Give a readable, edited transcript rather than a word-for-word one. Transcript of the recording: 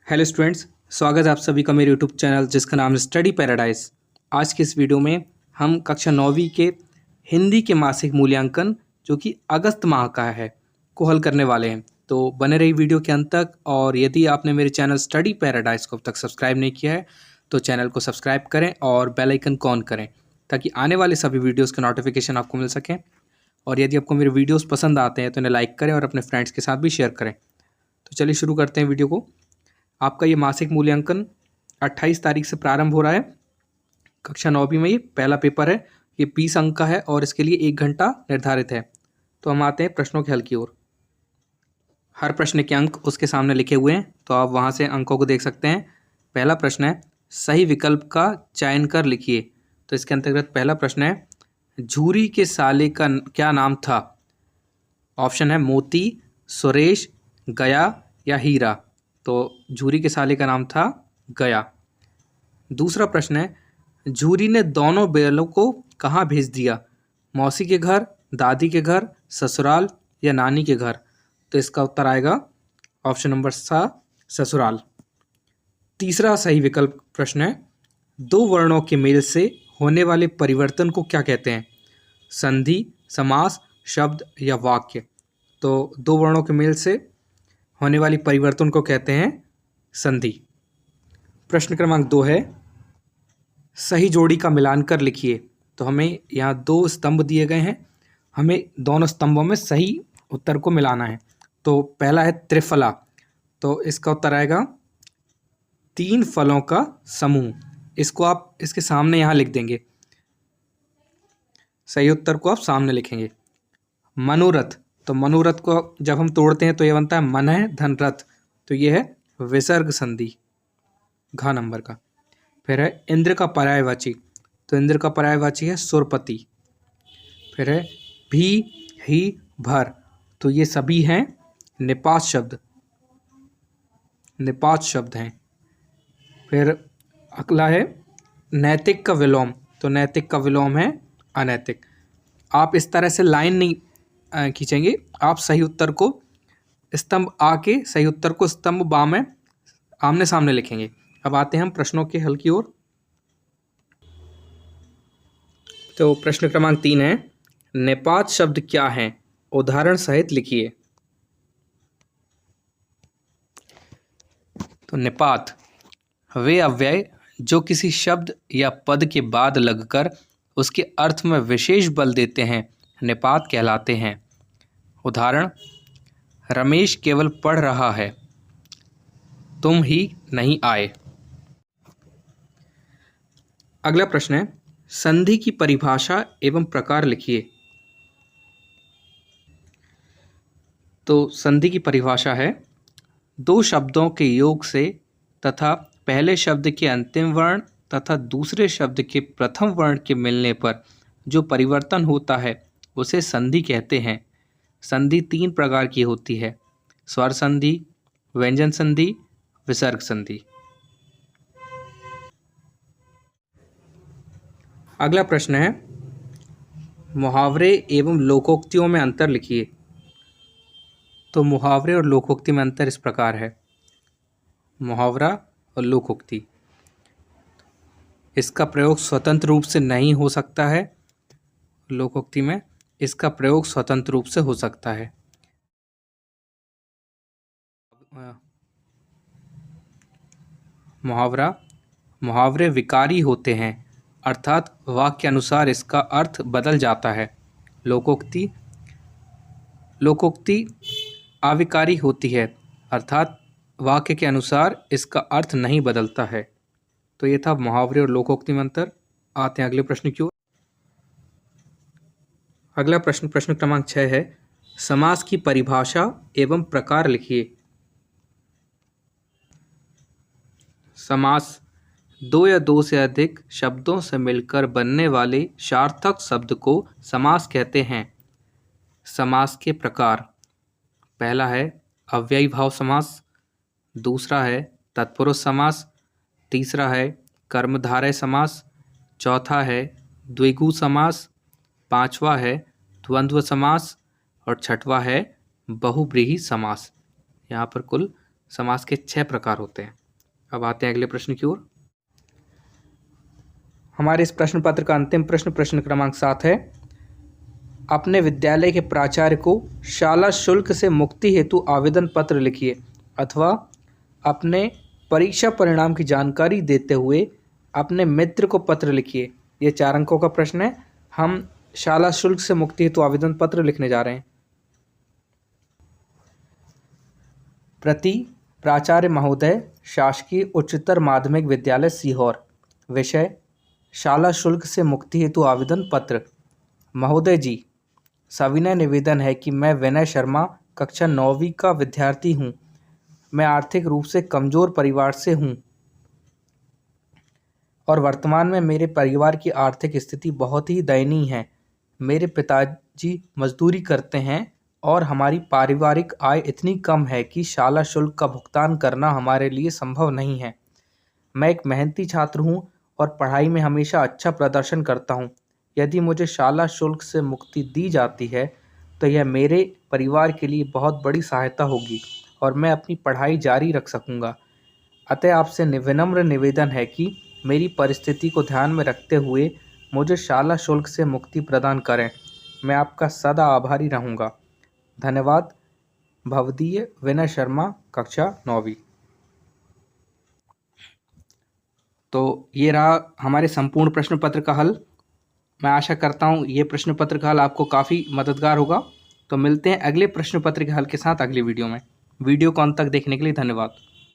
Hello students, स्वागत है आप सभी का मेरे यूट्यूब चैनल जिसका नाम है स्टडी पैराडाइज। आज के इस वीडियो में हम कक्षा 9वीं के हिंदी के मासिक मूल्यांकन जो कि अगस्त माह का है को हल करने वाले हैं। तो बने रही वीडियो के अंत तक। और यदि आपने मेरे चैनल स्टडी पैराडाइज को अब तक सब्सक्राइब नहीं किया है तो चैनल को सब्सक्राइब करें और बेल आइकन को ऑन करें ताकि आने वाले सभी वीडियोज़ के नोटिफिकेशन आपको मिल सकें। और यदि आपको मेरे वीडियोज़ पसंद आते हैं तो इन्हें लाइक करें और अपने फ्रेंड्स के साथ भी शेयर करें। तो चलिए शुरू करते हैं वीडियो को। आपका ये मासिक मूल्यांकन 28 तारीख से प्रारंभ हो रहा है। कक्षा 9वीं में ये पहला पेपर है। ये 20 अंक का है और इसके लिए 1 घंटा निर्धारित है। तो हम आते हैं प्रश्नों के हल की ओर। हर प्रश्न के अंक उसके सामने लिखे हुए हैं, तो आप वहाँ से अंकों को देख सकते हैं। पहला प्रश्न है, सही विकल्प का चयन कर लिखिए। तो इसके अंतर्गत पहला प्रश्न है, झूरी के साले का क्या नाम था? ऑप्शन है मोती, सुरेश, गया या हीरा। तो झूरी के साले का नाम था गया। दूसरा प्रश्न है, झूरी ने दोनों बैलों को कहाँ भेज दिया? मौसी के घर, दादी के घर, ससुराल या नानी के घर। तो इसका उत्तर आएगा ऑप्शन नंबर सा, ससुराल। तीसरा सही विकल्प प्रश्न है, दो वर्णों के मेल से होने वाले परिवर्तन को क्या कहते हैं? संधि, समास, शब्द या वाक्य। तो दो वर्णों के मेल से होने वाली परिवर्तन को कहते हैं संधि। प्रश्न क्रमांक 2 है, सही जोड़ी का मिलान कर लिखिए। तो हमें यहाँ 2 स्तंभ दिए गए हैं, हमें दोनों स्तंभों में सही उत्तर को मिलाना है। तो पहला है त्रिफला। तो इसका उत्तर आएगा 3 फलों का समूह। इसको आप इसके सामने यहाँ लिख देंगे, सही उत्तर को आप सामने लिखेंगे। मनोरथ, तो मनोरथ को जब हम तोड़ते हैं तो ये बनता है मन है धन रथ। तो ये है विसर्ग संधि, घ नंबर का। फिर है इंद्र का पर्यायवाची। तो इंद्र का पर्यायवाची है सुरपति। फिर है भी, ही, भर। तो ये सभी हैं निपात शब्द, निपात शब्द हैं। फिर अगला है नैतिक का विलोम। तो नैतिक का विलोम है अनैतिक। आप इस तरह से लाइन नहीं खींचेंगे, आप सही उत्तर को स्तंभ आ के सही उत्तर को स्तंभ बा में आमने सामने लिखेंगे। अब आते हैं हम प्रश्नों के हल की ओर। तो प्रश्न क्रमांक 3 है, निपात शब्द क्या है? उदाहरण सहित लिखिए। तो निपात वे अव्यय जो किसी शब्द या पद के बाद लगकर उसके अर्थ में विशेष बल देते हैं, निपात कहलाते हैं। उदाहरण, रमेश केवल पढ़ रहा है, तुम ही नहीं आए। अगला प्रश्न है, संधि की परिभाषा एवं प्रकार लिखिए। तो संधि की परिभाषा है, दो शब्दों के योग से तथा पहले शब्द के अंतिम वर्ण तथा दूसरे शब्द के प्रथम वर्ण के मिलने पर जो परिवर्तन होता है उसे संधि कहते हैं। संधि 3 प्रकार की होती है, स्वर संधि, व्यंजन संधि, विसर्ग संधि। अगला प्रश्न है, मुहावरे एवं लोकोक्तियों में अंतर लिखिए। तो मुहावरे और लोकोक्ति में अंतर इस प्रकार है, मुहावरा और लोकोक्ति, इसका प्रयोग स्वतंत्र रूप से नहीं हो सकता है, लोकोक्ति में इसका प्रयोग स्वतंत्र रूप से हो सकता है। मुहावरा, मुहावरे विकारी होते हैं अर्थात वाक्य अनुसार इसका अर्थ बदल जाता है। लोकोक्ति, लोकोक्ति अविकारी होती है अर्थात वाक्य के अनुसार इसका अर्थ नहीं बदलता है। तो ये था मुहावरे और लोकोक्ति में अंतर। आते हैं अगले प्रश्न की ओर। अगला प्रश्न प्रश्न क्रमांक 6 है, समास की परिभाषा एवं प्रकार लिखिए। समास दो या दो से अधिक शब्दों से मिलकर बनने वाले सार्थक शब्द को समास कहते हैं। समास के प्रकार, पहला है अव्ययी भाव समास, दूसरा है तत्पुरुष समास, तीसरा है कर्मधारय समास, चौथा है द्विगु समास, पांचवा है द्वंद्व समास और छठवां है बहुव्रीहि समास। यहाँ पर कुल समास के 6 प्रकार होते हैं। अब आते हैं अगले प्रश्न की ओर। हमारे इस प्रश्न पत्र का अंतिम प्रश्न, प्रश्न क्रमांक 7 है। अपने विद्यालय के प्राचार्य को शाला शुल्क से मुक्ति हेतु आवेदन पत्र लिखिए, अथवा अपने परीक्षा परिणाम की जानकारी देते हुए अपने मित्र को पत्र लिखिए। ये 4 अंकों का प्रश्न है। हम शाला शुल्क से मुक्ति हेतु आवेदन पत्र लिखने जा रहे हैं। प्रति प्राचार्य महोदय, शासकीय उच्चतर माध्यमिक विद्यालय सीहोर। विषय शाला शुल्क से मुक्ति हेतु आवेदन पत्र। महोदय जी, सविनय निवेदन है कि मैं विनय शर्मा कक्षा 9वीं का विद्यार्थी हूँ। मैं आर्थिक रूप से कमज़ोर परिवार से हूँ और वर्तमान में मेरे परिवार की आर्थिक स्थिति बहुत ही दयनीय है। मेरे पिताजी मजदूरी करते हैं और हमारी पारिवारिक आय इतनी कम है कि शाला शुल्क का भुगतान करना हमारे लिए संभव नहीं है। मैं एक मेहनती छात्र हूँ और पढ़ाई में हमेशा अच्छा प्रदर्शन करता हूँ। यदि मुझे शाला शुल्क से मुक्ति दी जाती है तो यह मेरे परिवार के लिए बहुत बड़ी सहायता होगी और मैं अपनी पढ़ाई जारी रख सकूँगा। अतः आपसे विनम्र निवेदन है कि मेरी परिस्थिति को ध्यान में रखते हुए मुझे शाला शुल्क से मुक्ति प्रदान करें। मैं आपका सदा आभारी रहूँगा। धन्यवाद। भवदीय विनय शर्मा, कक्षा 9वीं। तो ये रहा हमारे संपूर्ण प्रश्न पत्र का हल। मैं आशा करता हूँ ये प्रश्न पत्र का हल आपको काफ़ी मददगार होगा। तो मिलते हैं अगले प्रश्न पत्र के हल के साथ अगली वीडियो में। वीडियो को अंत तक देखने के लिए धन्यवाद।